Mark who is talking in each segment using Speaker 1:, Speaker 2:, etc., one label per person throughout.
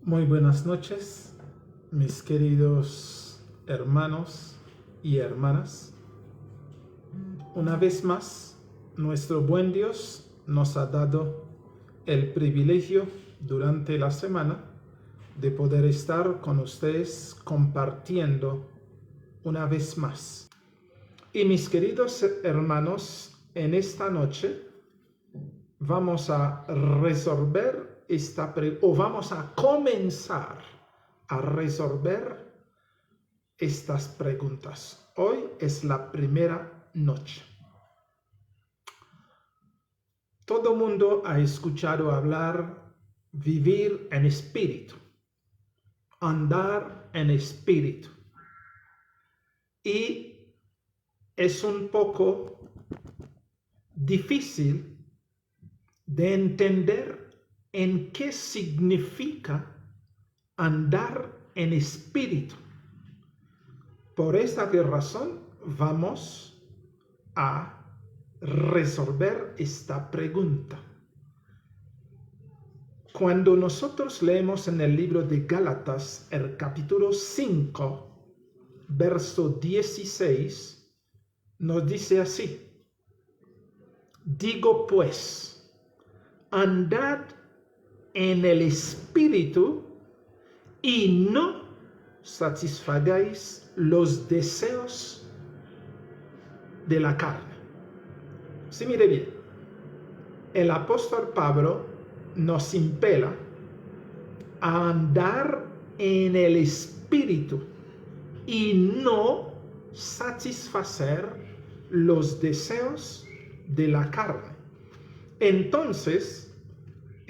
Speaker 1: Muy buenas noches, mis queridos hermanos y hermanas. Una vez más, nuestro buen Dios nos ha dado el privilegio durante la semana de poder estar con ustedes compartiendo una vez más. Y mis queridos hermanos, en esta noche vamos a resolver vamos a comenzar a resolver estas preguntas. Hoy es la primera noche. Todo mundo ha escuchado hablar vivir en espíritu, andar en espíritu. Y es un poco difícil de entender en qué significa andar en espíritu. Por esta razón vamos a resolver esta pregunta. Cuando nosotros leemos en el libro de Gálatas, el capítulo 5, verso 16, nos dice así: digo pues, andad en el espíritu y no satisfagáis los deseos de la carne. Sí, mire bien, el apóstol Pablo nos impela a andar en el espíritu y no satisfacer los deseos de la carne. Entonces,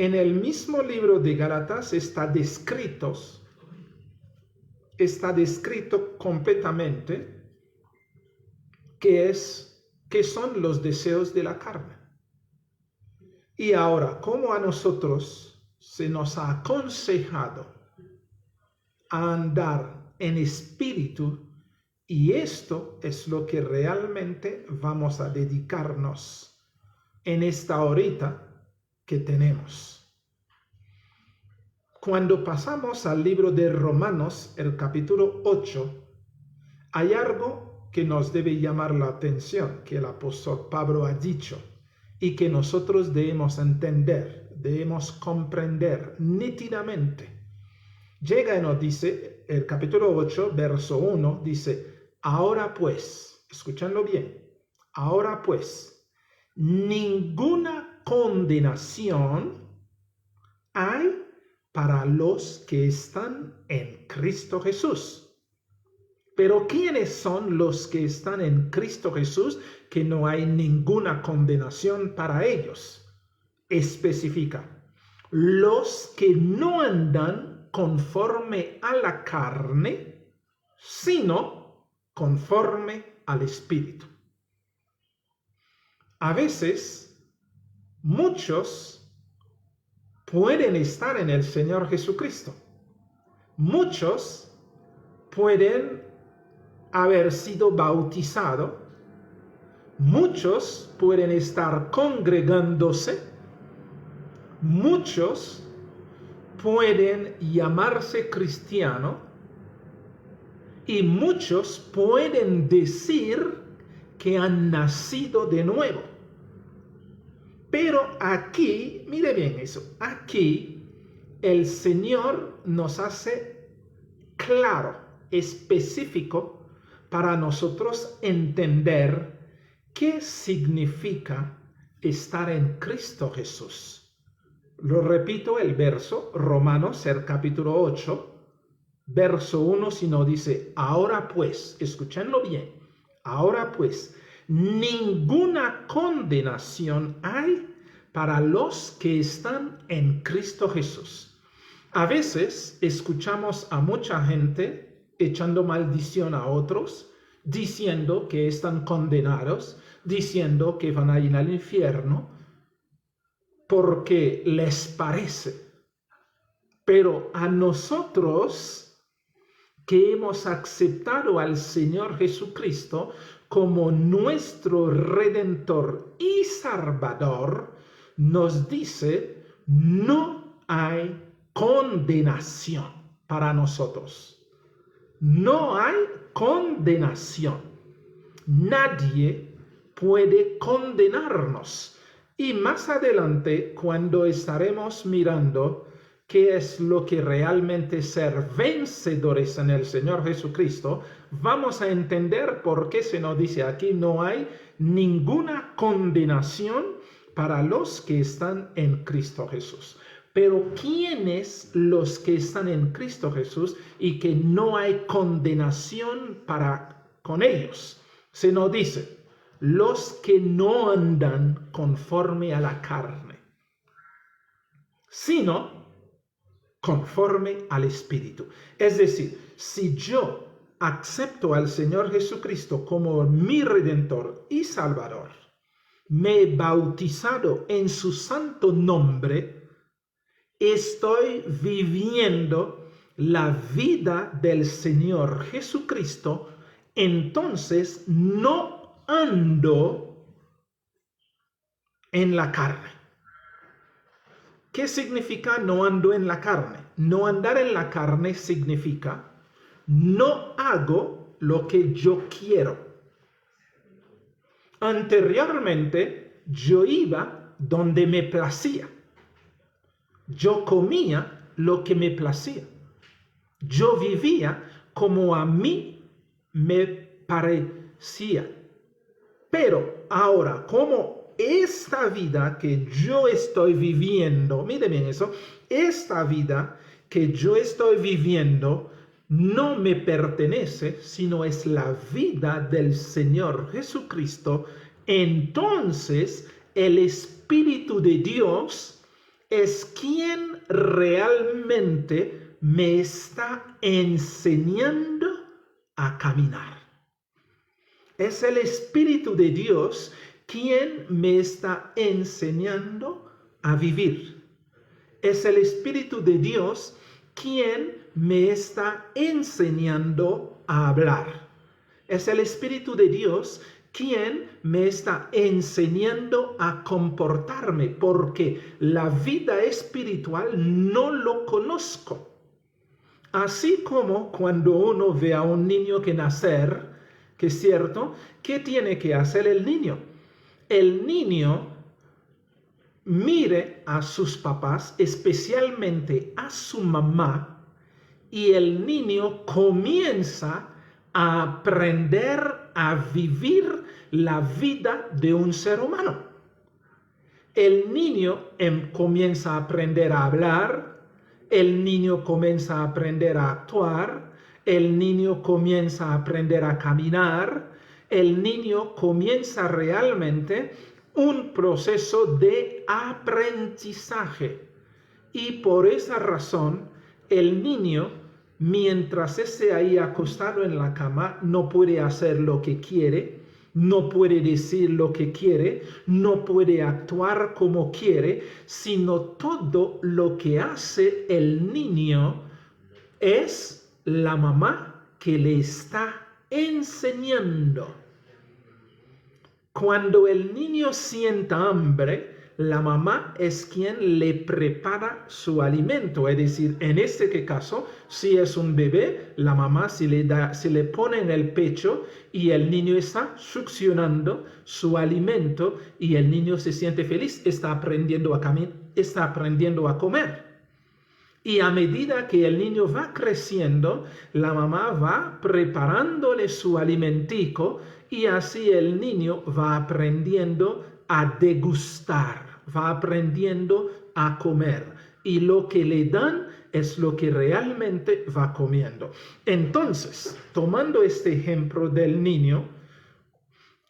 Speaker 1: en el mismo libro de Gálatas está descrito completamente qué son los deseos de la carne. Y ahora, ¿cómo a nosotros se nos ha aconsejado a andar en espíritu? Y esto es lo que realmente vamos a dedicarnos en esta horita que tenemos. Cuando pasamos al libro de Romanos, el capítulo 8, hay algo que nos debe llamar la atención, que el apóstol Pablo ha dicho, y que nosotros debemos entender, debemos comprender nítidamente. Llega y nos dice, el capítulo 8, verso 1, dice: ahora pues, escuchadlo bien, ahora pues, ninguna condenación hay para los que están en Cristo Jesús. Pero ¿quiénes son los que están en Cristo Jesús? Que no hay ninguna condenación para ellos. Especifica: los que no andan conforme a la carne, sino conforme al Espíritu. A veces, muchos pueden estar en el Señor Jesucristo. Muchos pueden haber sido bautizados. Muchos pueden estar congregándose. Muchos pueden llamarse cristiano. Y muchos pueden decir que han nacido de nuevo. Pero aquí, mire bien eso, aquí el Señor nos hace claro, específico, para nosotros entender qué significa estar en Cristo Jesús. Lo repito, el verso, Romanos, el capítulo 8, verso 1, si no dice: ahora pues, escúchenlo bien, ahora pues, ninguna condenación hay para los que están en Cristo Jesús. A veces escuchamos a mucha gente echando maldición a otros, diciendo que están condenados, diciendo que van a ir al infierno, porque les parece. Pero a nosotros, que hemos aceptado al Señor Jesucristo como nuestro Redentor y Salvador, nos dice: no hay condenación para nosotros. No hay condenación. Nadie puede condenarnos. Y más adelante, cuando estaremos mirando qué es lo que realmente ser vencedores en el Señor Jesucristo, vamos a entender por qué se nos dice aquí no hay ninguna condenación para los que están en Cristo Jesús. Pero ¿quiénes los que están en Cristo Jesús y que no hay condenación con ellos? Se nos dice, los que no andan conforme a la carne, sino conforme al Espíritu. Es decir, si yo acepto al Señor Jesucristo como mi Redentor y Salvador, me he bautizado en su santo nombre, estoy viviendo la vida del Señor Jesucristo, entonces no ando en la carne. ¿Qué significa no ando en la carne? No andar en la carne significa no hago lo que yo quiero. Anteriormente yo iba donde me placía. Yo comía lo que me placía. Yo vivía como a mí me parecía. Pero ahora, como esta vida que yo estoy viviendo, miren bien eso, esta vida que yo estoy viviendo no me pertenece, sino es la vida del Señor Jesucristo, entonces el Espíritu de Dios es quien realmente me está enseñando a caminar. Es el Espíritu de Dios quien me está enseñando a vivir. Es el Espíritu de Dios quien me está enseñando a hablar. Es el Espíritu de Dios quien me está enseñando a comportarme, porque la vida espiritual no lo conozco. Así como cuando uno ve a un niño que nacer, que es cierto, ¿qué tiene que hacer el niño? El niño mire a sus papás, especialmente a su mamá, y el niño comienza a aprender a vivir la vida de un ser humano. El niño comienza a aprender a hablar, el niño comienza a aprender a actuar, el niño comienza a aprender a caminar, el niño comienza realmente un proceso de aprendizaje. Y por esa razón, el niño, mientras esté ahí acostado en la cama, no puede hacer lo que quiere, no puede decir lo que quiere, no puede actuar como quiere, sino todo lo que hace el niño es la mamá que le está enseñando. Cuando el niño sienta hambre, la mamá es quien le prepara su alimento. Es decir, en este caso, si es un bebé, la mamá se le pone en el pecho y el niño está succionando su alimento y el niño se siente feliz, está aprendiendo a caminar, está aprendiendo a comer. Y a medida que el niño va creciendo, la mamá va preparándole su alimentico y así el niño va aprendiendo a degustar, va aprendiendo a comer. Y lo que le dan es lo que realmente va comiendo. Entonces, tomando este ejemplo del niño,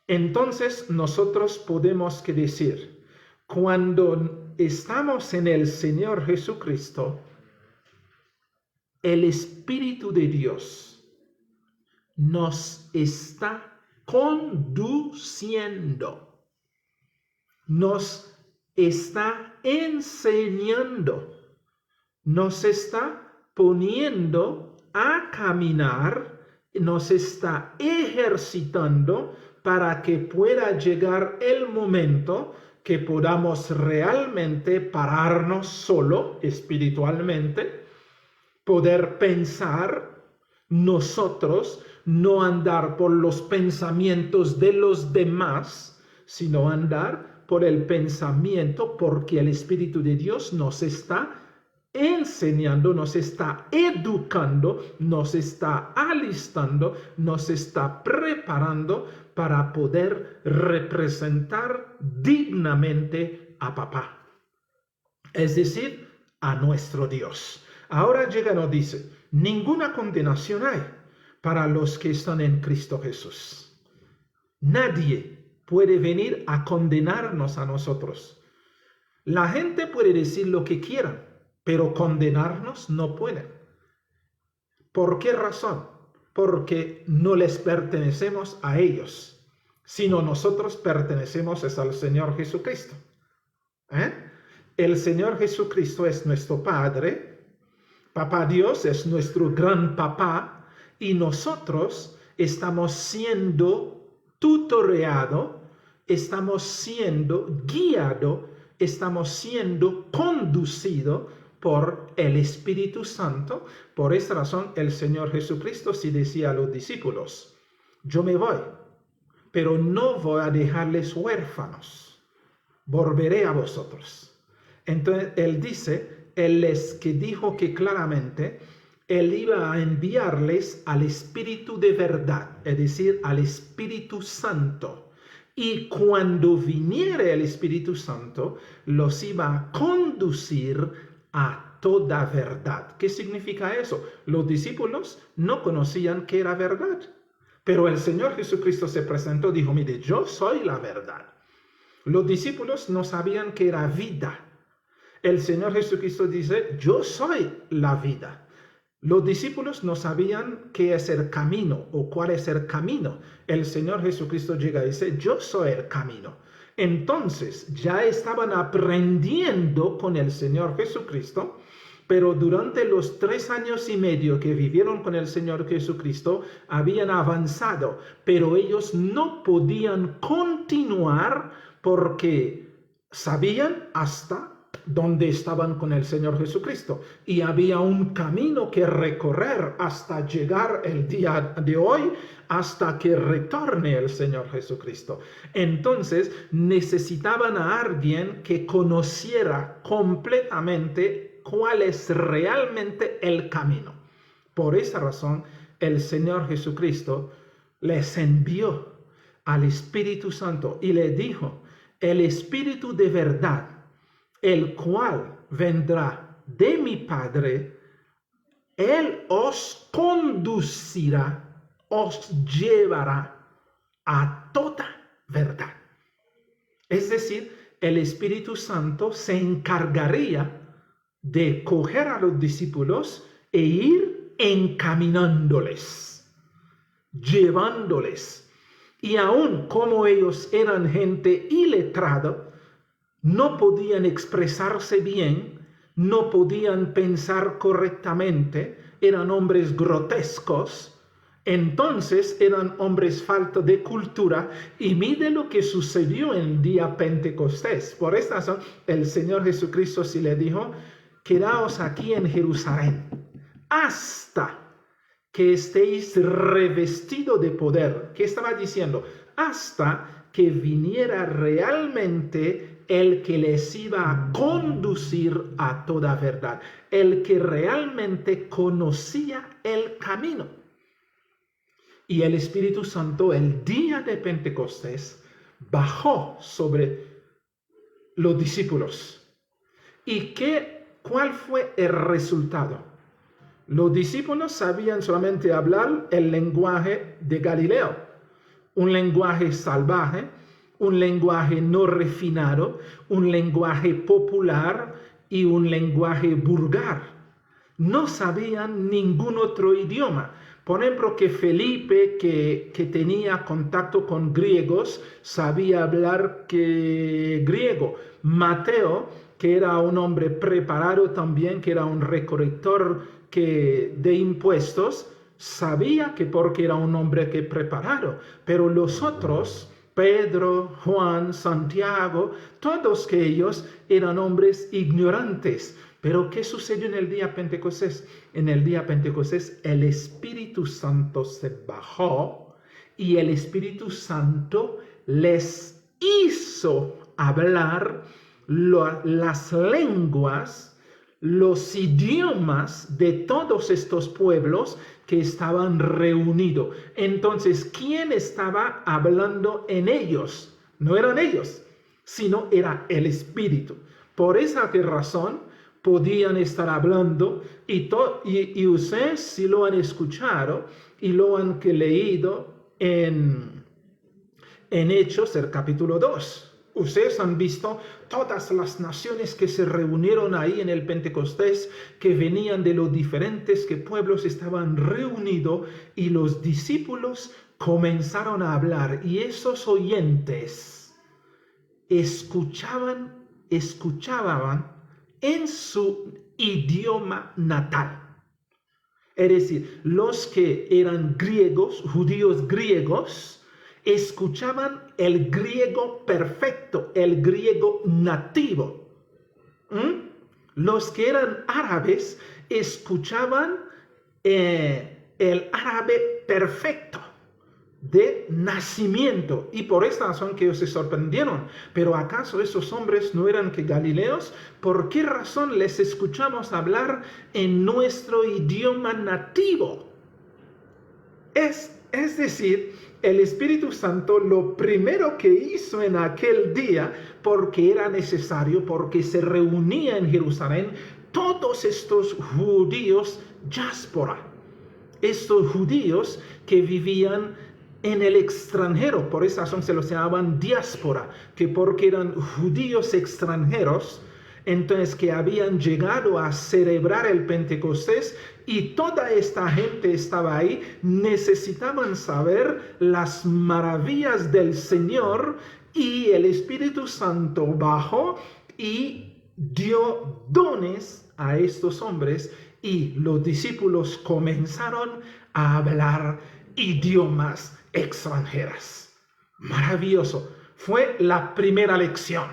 Speaker 1: entonces nosotros podemos decir, cuando estamos en el Señor Jesucristo, el Espíritu de Dios nos está conduciendo, nos está enseñando, nos está poniendo a caminar, nos está ejercitando para que pueda llegar el momento que podamos realmente pararnos solo espiritualmente, poder pensar nosotros, no andar por los pensamientos de los demás, sino andar por el pensamiento, porque el Espíritu de Dios nos está enseñando, nos está educando, nos está alistando, nos está preparando para poder representar dignamente a papá, es decir, a nuestro Dios. Ahora llega y nos dice, ninguna condenación hay para los que están en Cristo Jesús. Nadie puede venir a condenarnos a nosotros. La gente puede decir lo que quiera, pero condenarnos no pueden. ¿Por qué razón? Porque no les pertenecemos a ellos, sino nosotros pertenecemos al Señor Jesucristo. El Señor Jesucristo es nuestro Padre, Papá Dios es nuestro gran papá, y nosotros estamos siendo tutoreados, estamos siendo guiados, estamos siendo conducidos por el Espíritu Santo. Por esta razón el Señor Jesucristo sí decía a los discípulos, yo me voy, pero no voy a dejarles huérfanos, volveré a vosotros. Entonces él dice, él es que dijo que claramente él iba a enviarles al Espíritu de verdad, es decir, al Espíritu Santo. Y cuando viniera el Espíritu Santo, los iba a conducir a toda verdad. ¿Qué significa eso? Los discípulos no conocían qué era verdad, pero el Señor Jesucristo se presentó y dijo, mire, yo soy la verdad. Los discípulos no sabían qué era vida. El Señor Jesucristo dice, yo soy la vida. Los discípulos no sabían qué es el camino o cuál es el camino. El Señor Jesucristo llega y dice, yo soy el camino. Entonces ya estaban aprendiendo con el Señor Jesucristo, pero durante los 3 años y medio que vivieron con el Señor Jesucristo, habían avanzado, pero ellos no podían continuar porque sabían hasta donde estaban con el Señor Jesucristo, y había un camino que recorrer hasta llegar el día de hoy, hasta que retorne el Señor Jesucristo. Entonces necesitaban a alguien que conociera completamente cuál es realmente el camino. Por esa razón el Señor Jesucristo les envió al Espíritu Santo y le dijo, el Espíritu de verdad, el cual vendrá de mi Padre, Él os conducirá, os llevará a toda verdad. Es decir, el Espíritu Santo se encargaría de coger a los discípulos e ir encaminándoles, llevándoles. Y aun como ellos eran gente iletrada, no podían expresarse bien, no podían pensar correctamente, eran hombres grotescos, entonces eran hombres faltos de cultura, y mire lo que sucedió en el día Pentecostés. Por esta razón, el Señor Jesucristo sí le dijo, quedaos aquí en Jerusalén, hasta que estéis revestidos de poder. ¿Qué estaba diciendo? Hasta que viniera realmente el que les iba a conducir a toda verdad, el que realmente conocía el camino. Y el Espíritu Santo, el día de Pentecostés, bajó sobre los discípulos. ¿Y cuál fue el resultado? Los discípulos sabían solamente hablar el lenguaje de Galileo, un lenguaje salvaje, un lenguaje no refinado, un lenguaje popular y un lenguaje vulgar. No sabían ningún otro idioma. Por ejemplo, que Felipe, que tenía contacto con griegos, sabía hablar griego. Mateo, que era un hombre preparado también, que era un recolector de impuestos, sabía que porque era un hombre preparado. Pero los otros, Pedro, Juan, Santiago, todos que ellos eran hombres ignorantes. Pero ¿qué sucedió en el día Pentecostés? En el día Pentecostés el Espíritu Santo se bajó y el Espíritu Santo les hizo hablar las lenguas, los idiomas de todos estos pueblos que estaban reunidos. Entonces, ¿quién estaba hablando en ellos? No eran ellos, sino era el Espíritu. Por esa razón, podían estar hablando y ustedes si lo han escuchado y lo han leído en Hechos, el capítulo 2. Ustedes han visto todas las naciones que se reunieron ahí en el Pentecostés, que venían de los diferentes pueblos, estaban reunidos y los discípulos comenzaron a hablar y esos oyentes escuchaban en su idioma natal. Es decir, los que eran griegos, judíos griegos, escuchaban el griego perfecto, el griego nativo. Los que eran árabes escuchaban el árabe perfecto de nacimiento, y por esta razón que ellos se sorprendieron. Pero ¿acaso esos hombres no eran que galileos? ¿Por qué razón les escuchamos hablar en nuestro idioma nativo? Es decir, el Espíritu Santo lo primero que hizo en aquel día, porque era necesario, porque se reunía en Jerusalén todos estos judíos diáspora, estos judíos que vivían en el extranjero. Por esa razón se los llamaban diáspora, que porque eran judíos extranjeros, entonces que habían llegado a celebrar el Pentecostés y toda esta gente estaba ahí, necesitaban saber las maravillas del Señor, y el Espíritu Santo bajó y dio dones a estos hombres y los discípulos comenzaron a hablar idiomas extranjeras. Maravilloso. Fue la primera lección.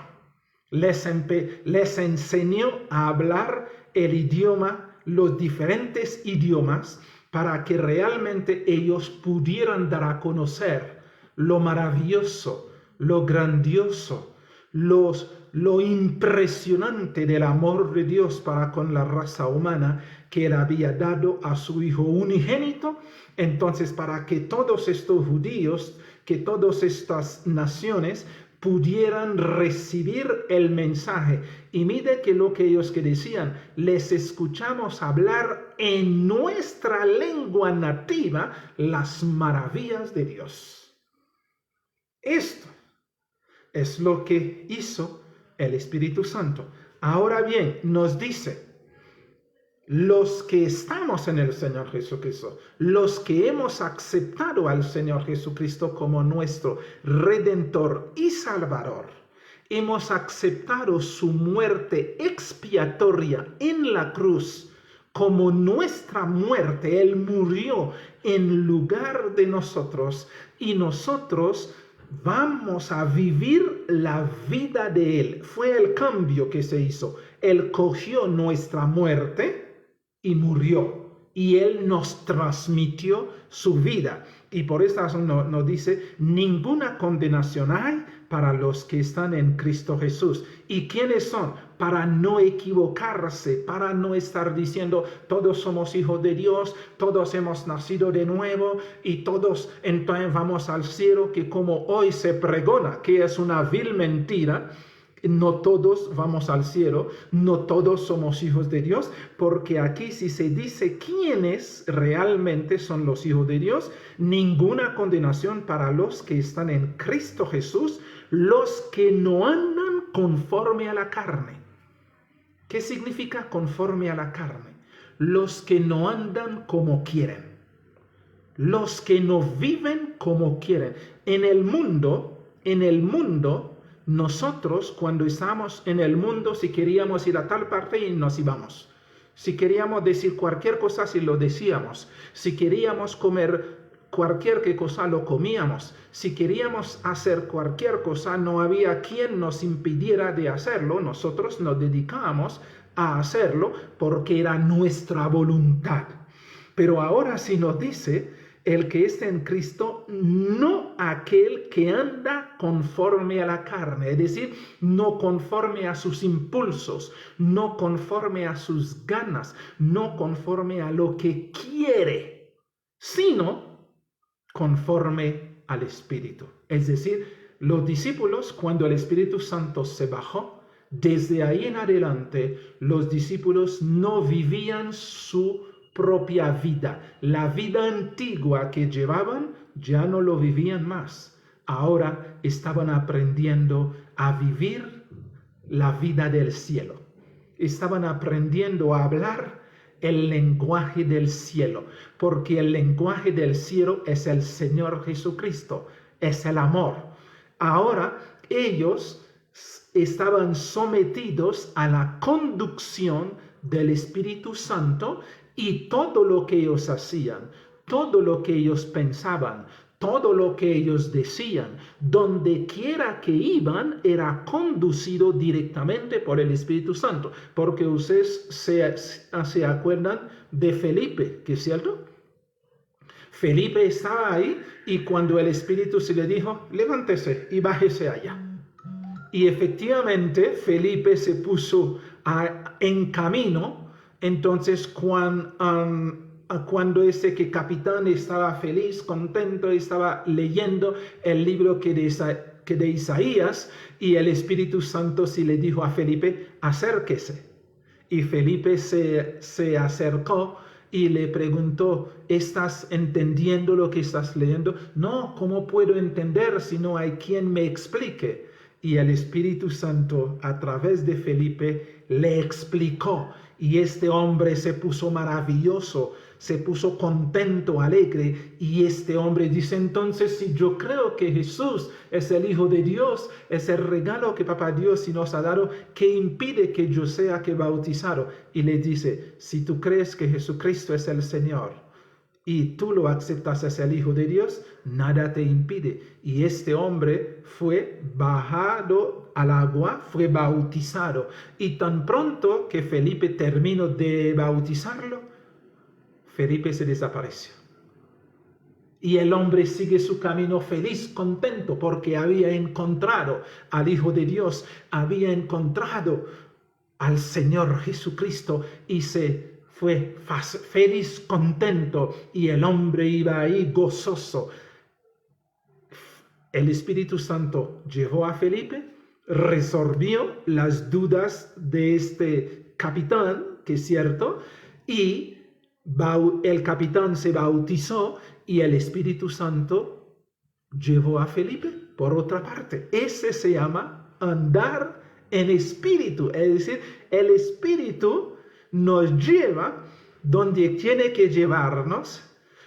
Speaker 1: Les enseñó a hablar el idioma, los diferentes idiomas, para que realmente ellos pudieran dar a conocer lo maravilloso, lo grandioso, lo impresionante del amor de Dios para con la raza humana, que Él había dado a su Hijo unigénito. Entonces, para que todos estos judíos, que todas estas naciones pudieran recibir el mensaje. Y mire que lo que ellos que decían, les escuchamos hablar en nuestra lengua nativa las maravillas de Dios. Esto es lo que hizo el Espíritu Santo. Ahora bien, nos dice, los que estamos en el Señor Jesucristo, los que hemos aceptado al Señor Jesucristo como nuestro Redentor y Salvador, hemos aceptado su muerte expiatoria en la cruz como nuestra muerte. Él murió en lugar de nosotros y nosotros vamos a vivir la vida de Él. Fue el cambio que se hizo. Él cogió nuestra muerte y murió, y Él nos transmitió su vida. Y por esta razón nos dice, ninguna condenación hay para los que están en Cristo Jesús. ¿Y quiénes son? Para no equivocarse, para no estar diciendo, todos somos hijos de Dios, todos hemos nacido de nuevo, y todos entonces vamos al cielo, que como hoy se pregona, que es una vil mentira. No todos vamos al cielo, no todos somos hijos de Dios, porque aquí si se dice quiénes realmente son los hijos de Dios, ninguna condenación para los que están en Cristo Jesús, los que no andan conforme a la carne. ¿Qué significa conforme a la carne? Los que no andan como quieren, los que no viven como quieren. En el mundo, nosotros cuando estábamos en el mundo, si queríamos ir a tal parte y nos íbamos. Si queríamos decir cualquier cosa, si lo decíamos. Si queríamos comer cualquier que cosa lo comíamos. Si queríamos hacer cualquier cosa, no había quien nos impidiera de hacerlo. Nosotros nos dedicábamos a hacerlo porque era nuestra voluntad. Pero ahora sí nos dice, el que está en Cristo, no aquel que anda conforme a la carne, es decir, no conforme a sus impulsos, no conforme a sus ganas, no conforme a lo que quiere, sino conforme al Espíritu. Es decir, los discípulos, cuando el Espíritu Santo se bajó, desde ahí en adelante, los discípulos no vivían su propia vida. La vida antigua que llevaban ya no lo vivían más. Ahora estaban aprendiendo a vivir la vida del cielo. Estaban aprendiendo a hablar el lenguaje del cielo, porque el lenguaje del cielo es el Señor Jesucristo, es el amor. Ahora ellos estaban sometidos a la conducción del Espíritu Santo, y todo lo que ellos hacían, todo lo que ellos pensaban, todo lo que ellos decían, donde quiera que iban, era conducido directamente por el Espíritu Santo. Porque ustedes se acuerdan de Felipe, ¿qué es cierto? Felipe estaba ahí y cuando el Espíritu se le dijo, levántese y bájese allá. Y efectivamente Felipe se puso en camino. Entonces, cuando ese que capitán estaba feliz, contento, estaba leyendo el libro que de Isaías, y el Espíritu Santo sí le dijo a Felipe, acérquese. Y Felipe se acercó y le preguntó, ¿estás entendiendo lo que estás leyendo? No, ¿cómo puedo entender si no hay quien me explique? Y el Espíritu Santo, a través de Felipe, le explicó. Y este hombre se puso maravilloso, se puso contento, alegre. Y este hombre dice, entonces, si yo creo que Jesús es el Hijo de Dios, es el regalo que Papá Dios nos ha dado, ¿qué impide que yo sea que bautizado? Y le dice, si tú crees que Jesucristo es el Señor, y tú lo aceptas as el Hijo de Dios, nada te impide. Y este hombre fue bajado al agua, fue bautizado. Y tan pronto que Felipe terminó de bautizarlo, Felipe se desapareció. Y el hombre sigue su camino feliz, contento, porque había encontrado al Hijo de Dios, había encontrado al Señor Jesucristo y se fue feliz, contento, y el hombre iba ahí gozoso. El Espíritu Santo llevó a Felipe, resolvió las dudas de este capitán, que es cierto, y el capitán se bautizó y el Espíritu Santo llevó a Felipe por otra parte. Ese se llama andar en espíritu, es decir, el Espíritu nos lleva donde tiene que llevarnos,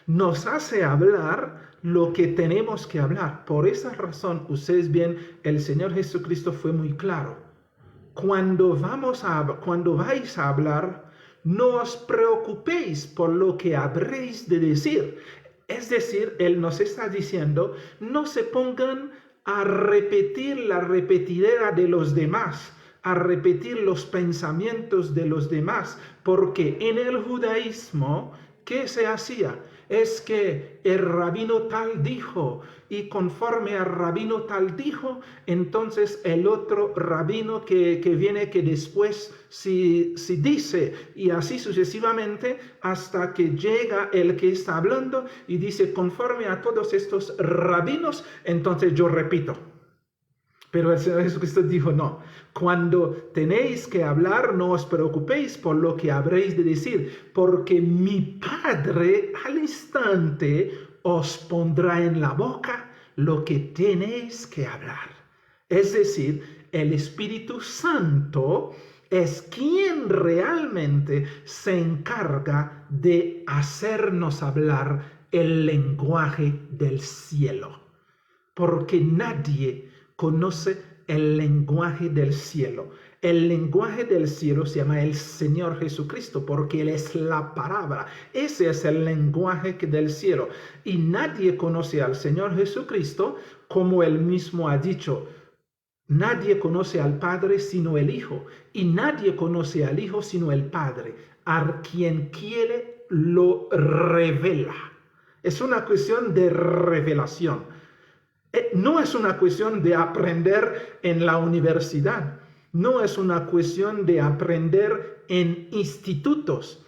Speaker 1: nos hace hablar lo que tenemos que hablar. Por esa razón, ustedes ven, el Señor Jesucristo fue muy claro. Cuando vais a hablar, no os preocupéis por lo que habréis de decir. Es decir, Él nos está diciendo, no se pongan a repetir la repetidera de los demás, a repetir los pensamientos de los demás, porque en el judaísmo, ¿qué se hacía? Es que el rabino tal dijo, y conforme al rabino tal dijo, entonces el otro rabino que viene que después si dice, y así sucesivamente, hasta que llega el que está hablando y dice, conforme a todos estos rabinos, entonces yo repito. Pero el Señor Jesucristo dijo, no, cuando tenéis que hablar, no os preocupéis por lo que habréis de decir, porque mi Padre al instante os pondrá en la boca lo que tenéis que hablar. Es decir, el Espíritu Santo es quien realmente se encarga de hacernos hablar el lenguaje del cielo, porque nadie conoce el lenguaje del cielo. El lenguaje del cielo se llama el Señor Jesucristo porque Él es la palabra. Ese es el lenguaje del cielo. Y nadie conoce al Señor Jesucristo como Él mismo ha dicho. Nadie conoce al Padre sino el Hijo. Y nadie conoce al Hijo sino el Padre. A quien quiere lo revela. Es una cuestión de revelación. No es una cuestión de aprender en la universidad. No es una cuestión de aprender en institutos.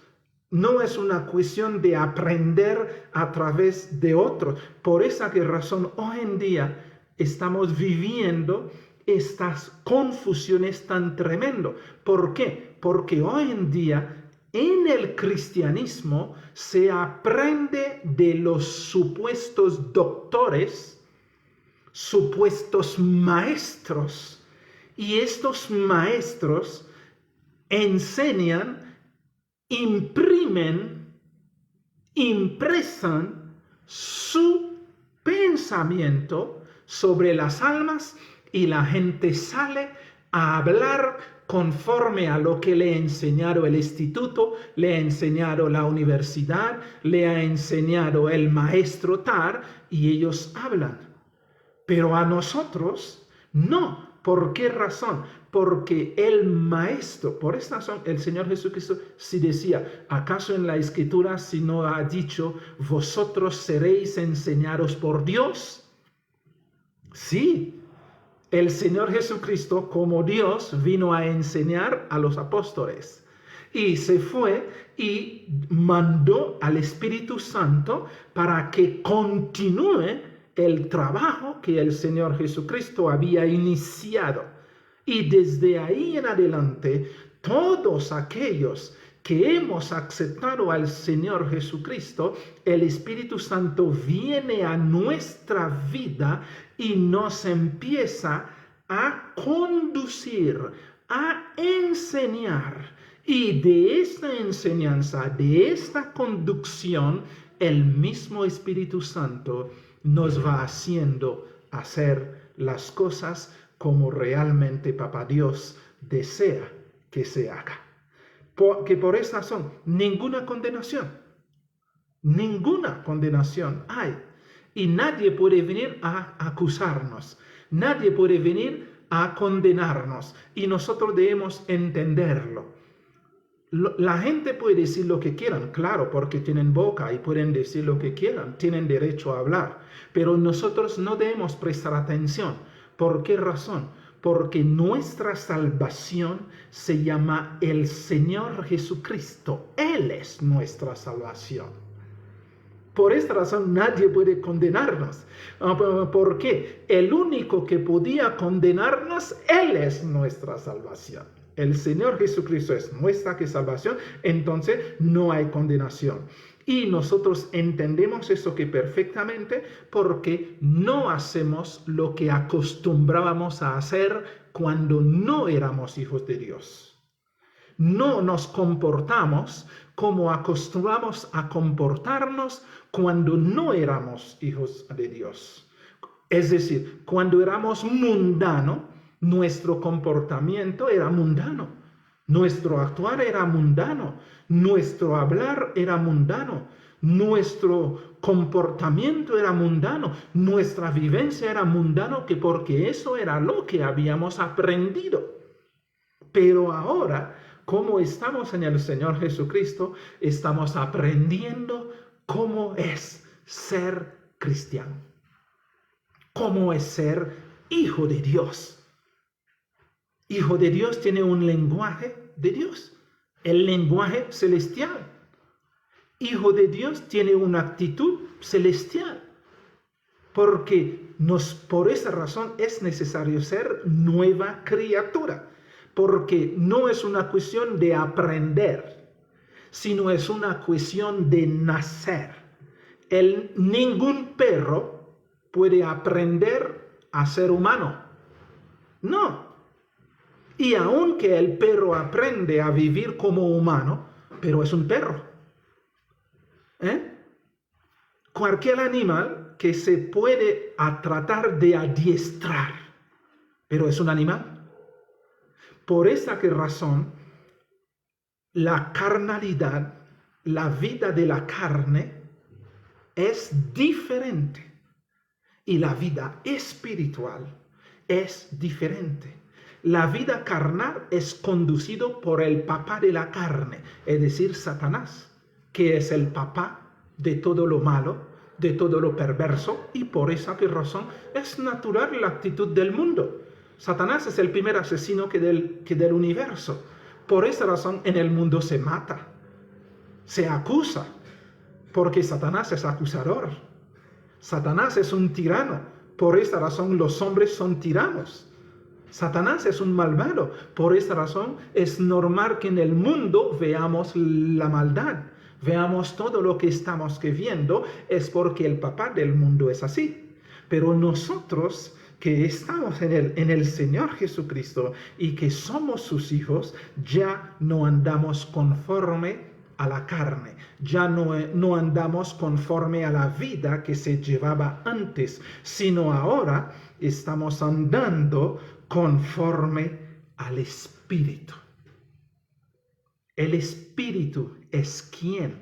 Speaker 1: No es una cuestión de aprender a través de otros. Por esa razón, hoy en día estamos viviendo estas confusiones tan tremendas. ¿Por qué? Porque hoy en día en el cristianismo se aprende de los supuestos doctores, supuestos maestros, y estos maestros enseñan, impresan su pensamiento sobre las almas y la gente sale a hablar conforme a lo que le ha enseñado el instituto, le ha enseñado la universidad, le ha enseñado el maestro tal, y ellos hablan. Pero a nosotros no. ¿Por qué razón? Porque el maestro, por esta razón, el Señor Jesucristo sí decía, ¿acaso en la Escritura si no ha dicho, vosotros seréis enseñados por Dios? Sí, el Señor Jesucristo como Dios vino a enseñar a los apóstoles. Y se fue y mandó al Espíritu Santo para que continúe el trabajo que el Señor Jesucristo había iniciado. Y desde ahí en adelante, todos aquellos que hemos aceptado al Señor Jesucristo, el Espíritu Santo viene a nuestra vida y nos empieza a conducir, a enseñar. Y de esta enseñanza, de esta conducción, el mismo Espíritu Santo nos va haciendo hacer las cosas como realmente Papá Dios desea que se haga. Que por esa razón, ninguna condenación hay. Y nadie puede venir a acusarnos. Nadie puede venir a condenarnos. Y nosotros debemos entenderlo. La gente puede decir lo que quieran, claro, porque tienen boca y pueden decir lo que quieran, tienen derecho a hablar, pero nosotros no debemos prestar atención. ¿Por qué razón? Porque nuestra salvación se llama el Señor Jesucristo. Él es nuestra salvación. Por esta razón nadie puede condenarnos. ¿Por qué? El único que podía condenarnos, Él es nuestra salvación. El Señor Jesucristo es nuestra salvación, entonces no hay condenación. Y nosotros entendemos eso que perfectamente porque no hacemos lo que acostumbrábamos a hacer cuando no éramos hijos de Dios. No nos comportamos como acostumbramos a comportarnos cuando no éramos hijos de Dios. Es decir, cuando éramos mundanos, nuestro comportamiento era mundano, nuestro actuar era mundano, nuestro hablar era mundano, nuestro comportamiento era mundano, nuestra vivencia era mundano, porque eso era lo que habíamos aprendido. Pero ahora, como estamos en el Señor Jesucristo, estamos aprendiendo cómo es ser cristiano, cómo es ser hijo de Dios. Hijo de Dios tiene un lenguaje de Dios, el lenguaje celestial. Hijo de Dios tiene una actitud celestial. Porque por esa razón es necesario ser nueva criatura. Porque no es una cuestión de aprender, sino es una cuestión de nacer. Ningún perro puede aprender a ser humano. No. Y aunque el perro aprende a vivir como humano, pero es un perro. Cualquier animal que se puede tratar de adiestrar, pero es un animal. Por esa razón, la carnalidad, la vida de la carne, es diferente. Y la vida espiritual es diferente. La vida carnal es conducido por el papá de la carne, es decir, Satanás, que es el papá de todo lo malo, de todo lo perverso, y por esa razón es natural la actitud del mundo. Satanás es el primer asesino que del universo. Por esa razón en el mundo se mata, se acusa, porque Satanás es acusador. Satanás es un tirano, por esa razón los hombres son tiranos. Satanás es un malvado, por esa razón es normal que en el mundo veamos la maldad, veamos todo lo que estamos viendo, es porque el papá del mundo es así. Pero nosotros que estamos en el Señor Jesucristo y que somos sus hijos, ya no andamos conforme a la carne, ya no andamos conforme a la vida que se llevaba antes, sino ahora estamos andando conforme al Espíritu. El Espíritu es quien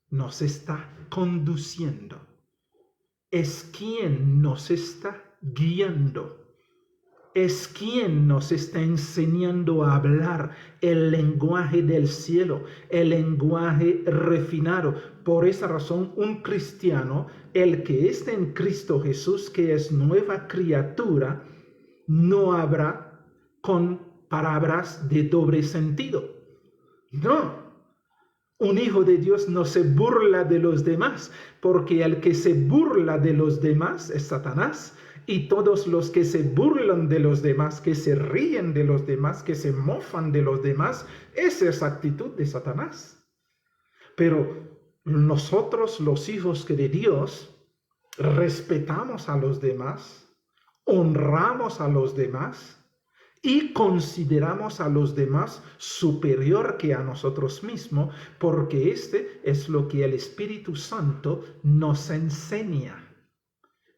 Speaker 1: nos está conduciendo, es quien nos está guiando, es quien nos está enseñando a hablar el lenguaje del cielo, el lenguaje refinado. Por esa razón, un cristiano, el que está en Cristo Jesús, que es nueva criatura, no habrá con palabras de doble sentido. No. Un hijo de Dios no se burla de los demás, porque el que se burla de los demás es Satanás. Y todos los que se burlan de los demás, que se ríen de los demás, que se mofan de los demás, esa es actitud de Satanás. Pero nosotros, los hijos de Dios, respetamos a los demás, honramos a los demás y consideramos a los demás superior que a nosotros mismos, porque este es lo que el Espíritu Santo nos enseña.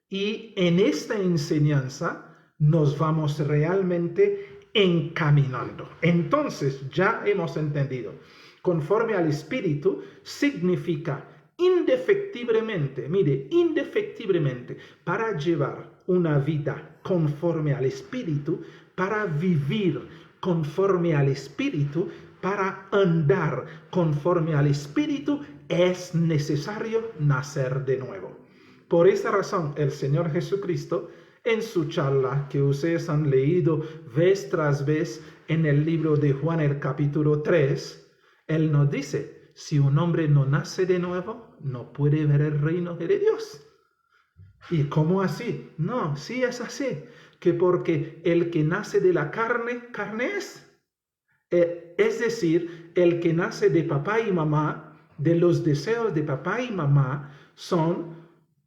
Speaker 1: Y en esta enseñanza nos vamos realmente encaminando. Entonces ya hemos entendido, conforme al Espíritu significa indefectiblemente, mire, indefectiblemente, para llevar una vida conforme al Espíritu, para vivir conforme al Espíritu, para andar conforme al Espíritu, es necesario nacer de nuevo. Por esta razón, el Señor Jesucristo, en su charla que ustedes han leído vez tras vez en el libro de Juan, el capítulo 3, Él nos dice, si un hombre no nace de nuevo, no puede ver el reino de Dios. ¿Y cómo así? No, sí es así, que porque el que nace de la carne, carne es. Es decir, el que nace de papá y mamá, de los deseos de papá y mamá, son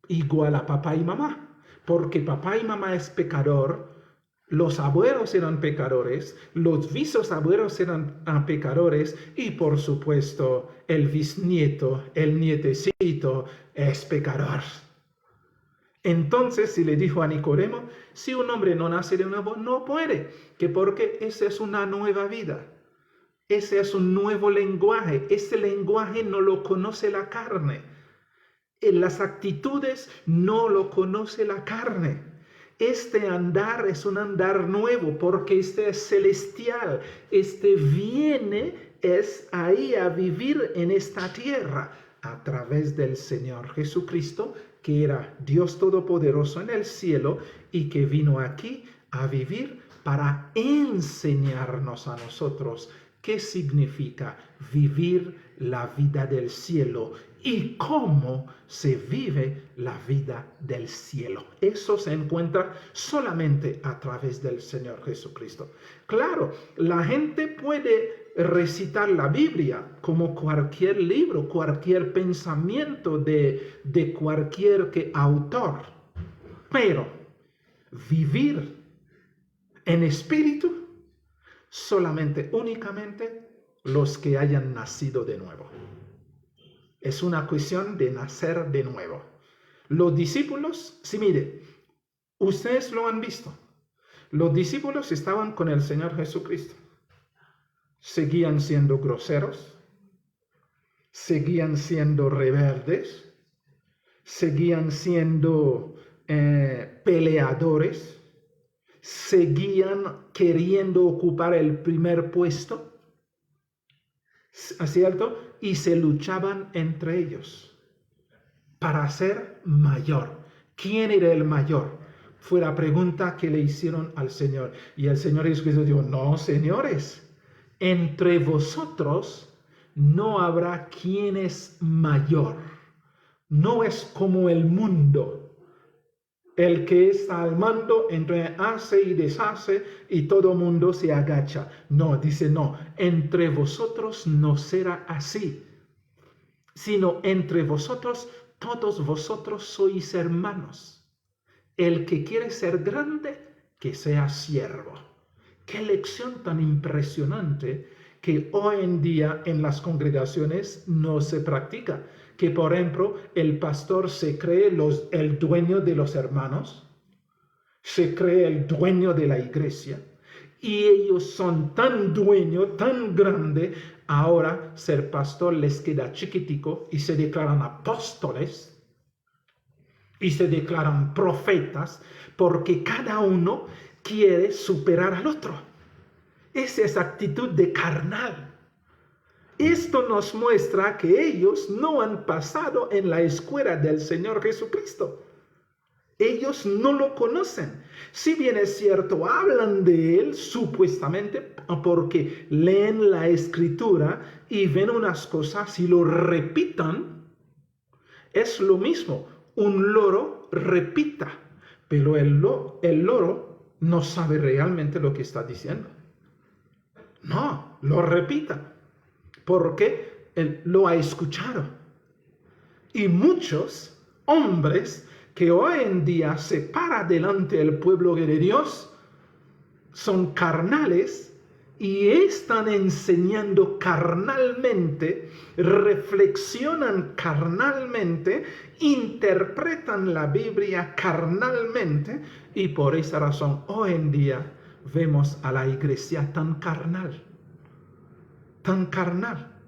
Speaker 1: igual a papá y mamá, porque papá y mamá es pecador, los abuelos eran pecadores, los bisabuelos eran pecadores y por supuesto el bisnieto, el nietecito es pecador. Entonces, si le dijo a Nicodemo, si un hombre no nace de nuevo, no puede, que porque esa es una nueva vida, ese es un nuevo lenguaje, ese lenguaje no lo conoce la carne. En las actitudes no lo conoce la carne. Este andar es un andar nuevo porque este es celestial. Este viene es ahí a vivir en esta tierra a través del Señor Jesucristo, que era Dios Todopoderoso en el cielo y que vino aquí a vivir para enseñarnos a nosotros qué significa vivir la vida del cielo y cómo se vive la vida del cielo. Eso se encuentra solamente a través del Señor Jesucristo. Claro, la gente puede recitar la Biblia como cualquier libro, cualquier pensamiento de cualquier autor, pero vivir en espíritu solamente, únicamente los que hayan nacido de nuevo. Es una cuestión de nacer de nuevo. Los discípulos, sí, mire, ustedes lo han visto. Los discípulos estaban con el Señor Jesucristo. seguían siendo groseros, seguían siendo rebeldes, seguían siendo peleadores, seguían queriendo ocupar el primer puesto, ¿cierto? Y se luchaban entre ellos para ser mayor. ¿Quién era el mayor? Fue la pregunta que le hicieron al Señor. Y el Señor Jesucristo dijo, no, señores, entre vosotros no habrá quien es mayor. No es como el mundo. El que está al mando, entre hace y deshace y todo mundo se agacha. No, dice no, entre vosotros no será así, sino entre vosotros, todos vosotros sois hermanos. El que quiere ser grande, que sea siervo. Qué lección tan impresionante que hoy en día en las congregaciones no se practica. Que por ejemplo el pastor se cree el dueño de los hermanos, se cree el dueño de la iglesia y ellos son tan dueños, tan grande, ahora ser pastor les queda chiquitico y se declaran apóstoles y se declaran profetas porque cada uno quiere superar al otro. Esa es actitud de carnal. Esto nos muestra que ellos no han pasado en la escuela del Señor Jesucristo. Ellos no lo conocen. Si bien es cierto, hablan de Él supuestamente porque leen la Escritura y ven unas cosas y lo repitan. Es lo mismo. Un loro repita, pero el loro no sabe realmente lo que está diciendo. No, lo repita. Porque él lo ha escuchado. Y muchos hombres que hoy en día se paran delante del pueblo de Dios son carnales y están enseñando carnalmente, reflexionan carnalmente, interpretan la Biblia carnalmente y por esa razón hoy en día vemos a la iglesia tan carnal. Tan carnal.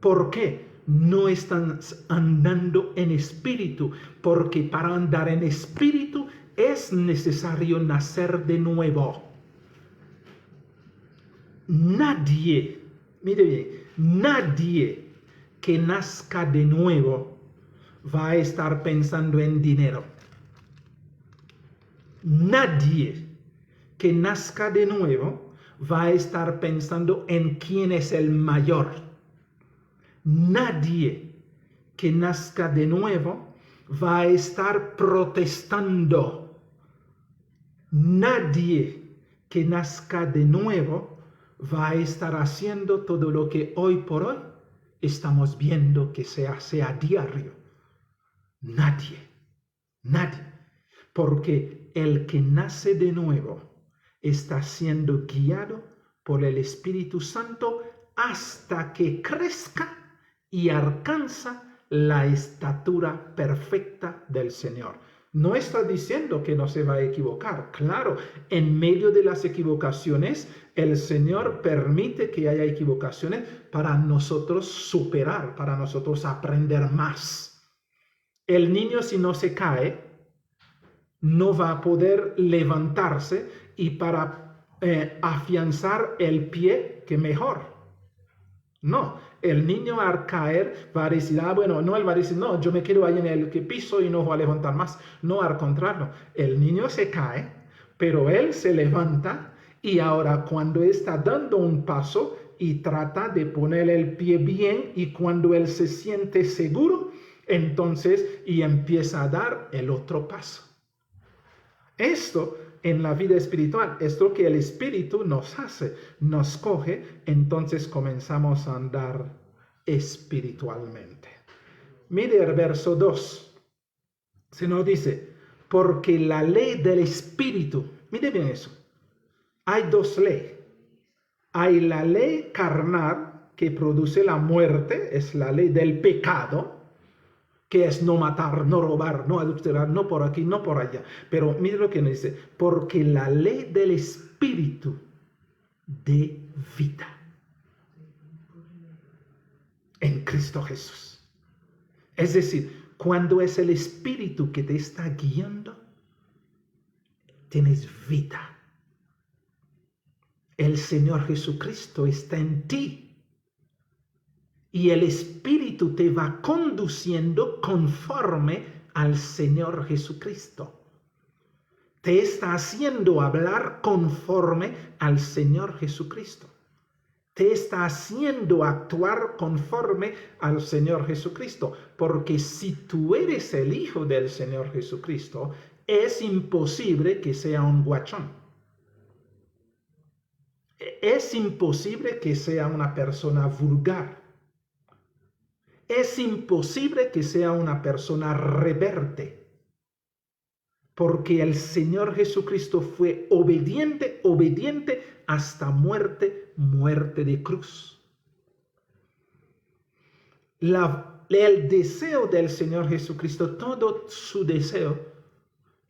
Speaker 1: ¿Por qué? No están andando en espíritu, porque para andar en espíritu es necesario nacer de nuevo. Nadie, mire bien, nadie que nazca de nuevo va a estar pensando en dinero. Nadie que nazca de nuevo va a estar pensando en quién es el mayor. Nadie que nazca de nuevo va a estar protestando. Nadie que nazca de nuevo va a estar haciendo todo lo que hoy por hoy estamos viendo que se hace a diario. Nadie. Porque el que nace de nuevo está siendo guiado por el Espíritu Santo hasta que crezca y alcanza la estatura perfecta del Señor. No está diciendo que no se va a equivocar. Claro, en medio de las equivocaciones, el Señor permite que haya equivocaciones para nosotros superar, para nosotros aprender más. El niño, si no se cae, no va a poder levantarse y para afianzar el pie, que mejor. No, el niño al caer va a decir, él va a decir, no, yo me quedo ahí en el piso y no voy a levantar más. No, al contrario, el niño se cae, pero él se levanta y ahora cuando está dando un paso y trata de poner el pie bien y cuando él se siente seguro, entonces y empieza a dar el otro paso. Esto en la vida espiritual, esto que el Espíritu nos hace, nos coge, entonces comenzamos a andar espiritualmente. Mire el verso 2. Se nos dice, porque la ley del Espíritu, mire bien eso, hay dos leyes. Hay la ley carnal que produce la muerte, es la ley del pecado, que es no matar, no robar, no adulterar, no por aquí, no por allá. Pero mire lo que nos dice, porque la ley del Espíritu de vida. en Cristo Jesús. Es decir, cuando es el Espíritu que te está guiando, tienes vida. El Señor Jesucristo está en ti. Y el Espíritu te va conduciendo conforme al Señor Jesucristo. Te está haciendo hablar conforme al Señor Jesucristo. Te está haciendo actuar conforme al Señor Jesucristo. Porque si tú eres el Hijo del Señor Jesucristo, es imposible que sea un guachón. Es imposible que sea una persona vulgar. Es imposible que sea una persona rebelde. Porque el Señor Jesucristo fue obediente hasta muerte de cruz. El deseo del Señor Jesucristo, todo su deseo,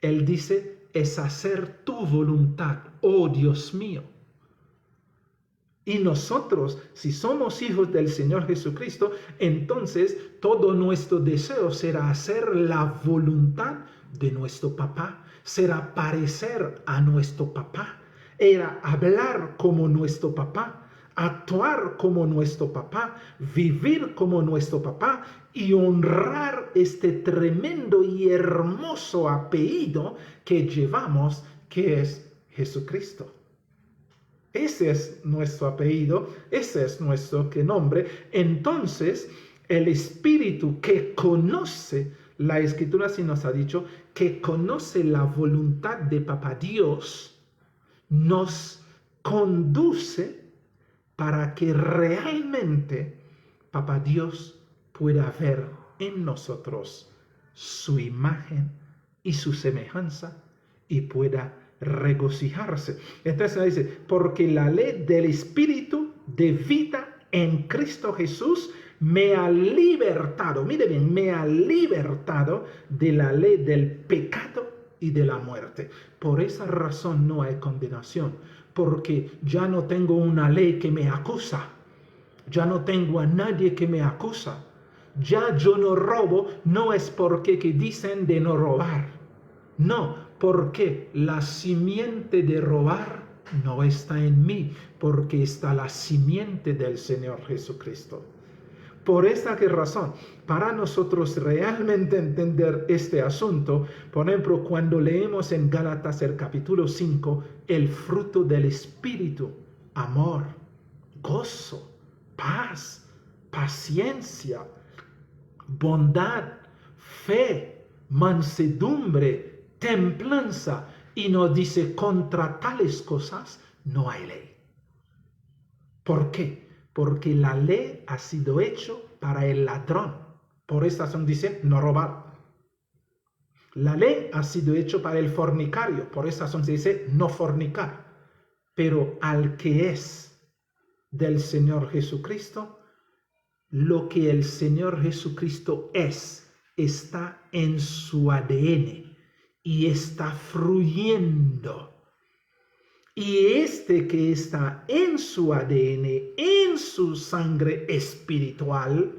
Speaker 1: Él dice, es hacer tu voluntad, oh Dios mío. Y nosotros, si somos hijos del Señor Jesucristo, entonces todo nuestro deseo será hacer la voluntad de nuestro papá, será parecer a nuestro papá, era hablar como nuestro papá, actuar como nuestro papá, vivir como nuestro papá y honrar este tremendo y hermoso apellido que llevamos, que es Jesucristo. Ese es nuestro apellido, ese es nuestro nombre. Entonces, el Espíritu que conoce, la Escritura sí nos ha dicho, que conoce la voluntad de Papá Dios, nos conduce para que realmente Papá Dios pueda ver en nosotros su imagen y su semejanza y pueda regocijarse. Entonces dice, porque la ley del Espíritu de vida en Cristo Jesús me ha libertado, mire bien, me ha libertado de la ley del pecado y de la muerte. Por esa razón no hay condenación, porque ya no tengo una ley que me acusa, ya no tengo a nadie que me acusa. Ya yo no robo, no es porque que dicen de no robar, no, porque la simiente de robar no está en mí, porque está la simiente del Señor Jesucristo. Por esta razón, para nosotros realmente entender este asunto, por ejemplo, cuando leemos en Gálatas el capítulo 5, el fruto del Espíritu, amor, gozo, paz, paciencia, bondad, fe, mansedumbre, templanza, y nos dice, contra tales cosas no hay ley. ¿Por qué? Porque la ley ha sido hecho para el ladrón. Por esta razón dice, no robar. La ley ha sido hecho para el fornicario. Por esta razón se dice, no fornicar. Pero al que es del Señor Jesucristo, lo que el Señor Jesucristo es, está en su ADN. Y está fluyendo. Y este que está en su ADN, en su sangre espiritual,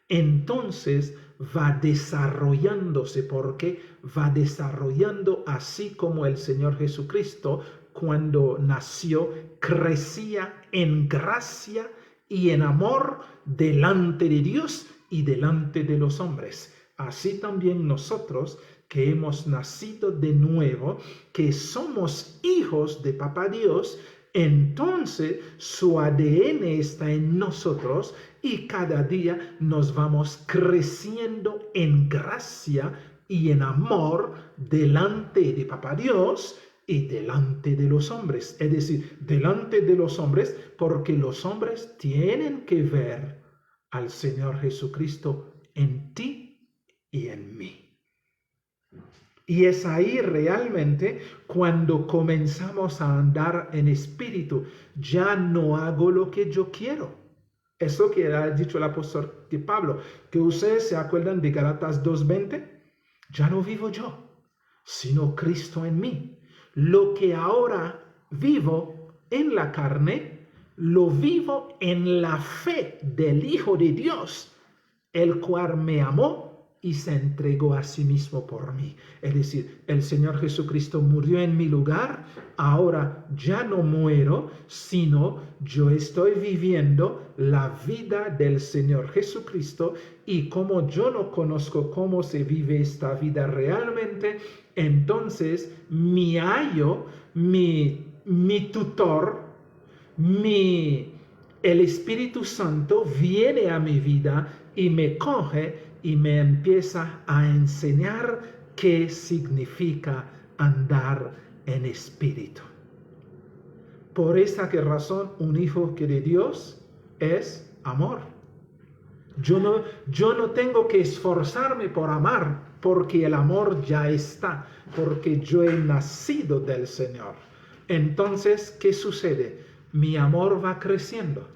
Speaker 1: entonces va desarrollándose, porque va desarrollando así como el Señor Jesucristo cuando nació, crecía en gracia y en amor delante de Dios y delante de los hombres. Así también nosotros, que hemos nacido de nuevo, que somos hijos de Papá Dios, entonces su ADN está en nosotros y cada día nos vamos creciendo en gracia y en amor delante de Papá Dios y delante de los hombres. Es decir, delante de los hombres, porque los hombres tienen que ver al Señor Jesucristo en ti y en mí. Y es ahí realmente cuando comenzamos a andar en espíritu. Ya no hago lo que yo quiero. Eso que ha dicho el apóstol Pablo, que ustedes se acuerdan de Gálatas 2:20. Ya no vivo yo, sino Cristo en mí. Lo que ahora vivo en la carne, lo vivo en la fe del Hijo de Dios, el cual me amó y se entregó a sí mismo por mí. Es decir, el Señor Jesucristo murió en mi lugar, ahora ya no muero, sino yo estoy viviendo la vida del Señor Jesucristo, y como yo no conozco cómo se vive esta vida realmente, entonces mi ayo, mi tutor, el Espíritu Santo viene a mi vida y me coge y me empieza a enseñar qué significa andar en espíritu. Por esa razón, un hijo que de Dios es amor. Yo no tengo que esforzarme por amar, porque el amor ya está, porque yo he nacido del Señor. Entonces, ¿qué sucede? Mi amor va creciendo.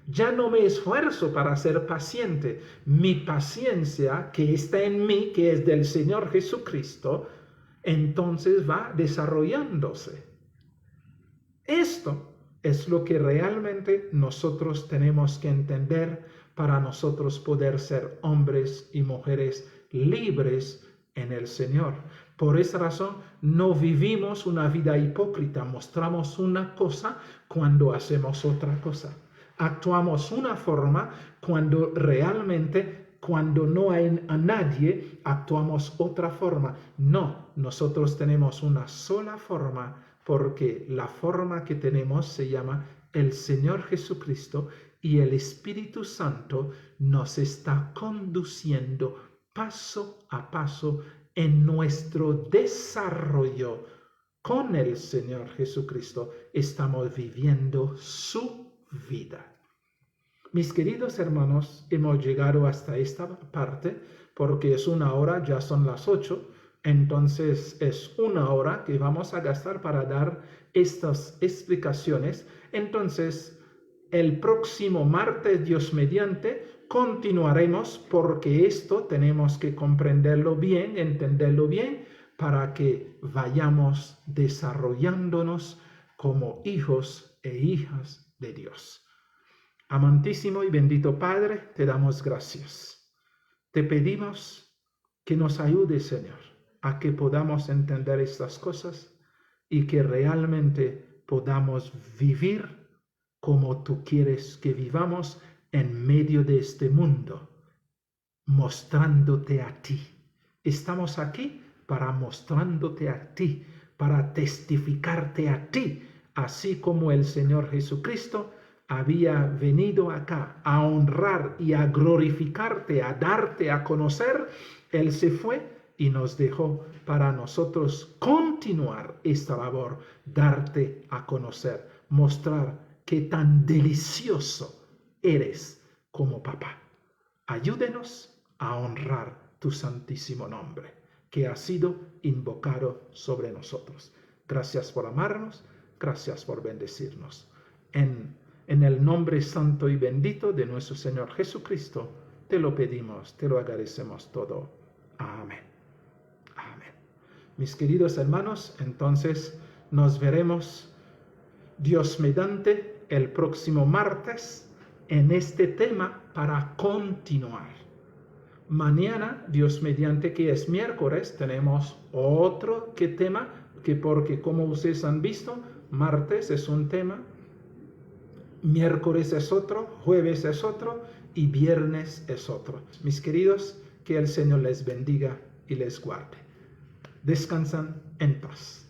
Speaker 1: Ya no me esfuerzo para ser paciente. Mi paciencia que está en mí, que es del Señor Jesucristo, entonces va desarrollándose. Esto es lo que realmente nosotros tenemos que entender para nosotros poder ser hombres y mujeres libres en el Señor. Por esa razón, no vivimos una vida hipócrita. Mostramos una cosa cuando hacemos otra cosa. Actuamos una forma cuando realmente, cuando no hay a nadie, actuamos otra forma. No, nosotros tenemos una sola forma, porque la forma que tenemos se llama el Señor Jesucristo, y el Espíritu Santo nos está conduciendo paso a paso en nuestro desarrollo con el Señor Jesucristo. Estamos viviendo su vida. Mis queridos hermanos, hemos llegado hasta esta parte porque es 1 hora, ya son las 8, entonces es 1 hora que vamos a gastar para dar estas explicaciones. Entonces, el próximo martes, Dios mediante, continuaremos, porque esto tenemos que comprenderlo bien, entenderlo bien, para que vayamos desarrollándonos como hijos e hijas de Dios. Amantísimo y bendito Padre, te damos gracias. Te pedimos que nos ayudes, Señor, a que podamos entender estas cosas y que realmente podamos vivir como tú quieres que vivamos en medio de este mundo, mostrándote a ti. Estamos aquí para mostrándote a ti, para testificarte a ti, así como el Señor Jesucristo había venido acá a honrar y a glorificarte, a darte a conocer. Él se fue y nos dejó para nosotros continuar esta labor, darte a conocer, mostrar qué tan delicioso eres como papá. Ayúdenos a honrar tu santísimo nombre, que ha sido invocado sobre nosotros. Gracias por amarnos, gracias por bendecirnos. En el nombre santo y bendito de nuestro Señor Jesucristo, te lo pedimos, te lo agradecemos todo. Amén. Amén. Mis queridos hermanos, entonces nos veremos, Dios mediante, el próximo martes en este tema para continuar. Mañana, Dios mediante, que es miércoles, tenemos otro tema, porque como ustedes han visto, martes es un tema, miércoles es otro, jueves es otro y viernes es otro. Mis queridos, que el Señor les bendiga y les guarde. Descansan en paz.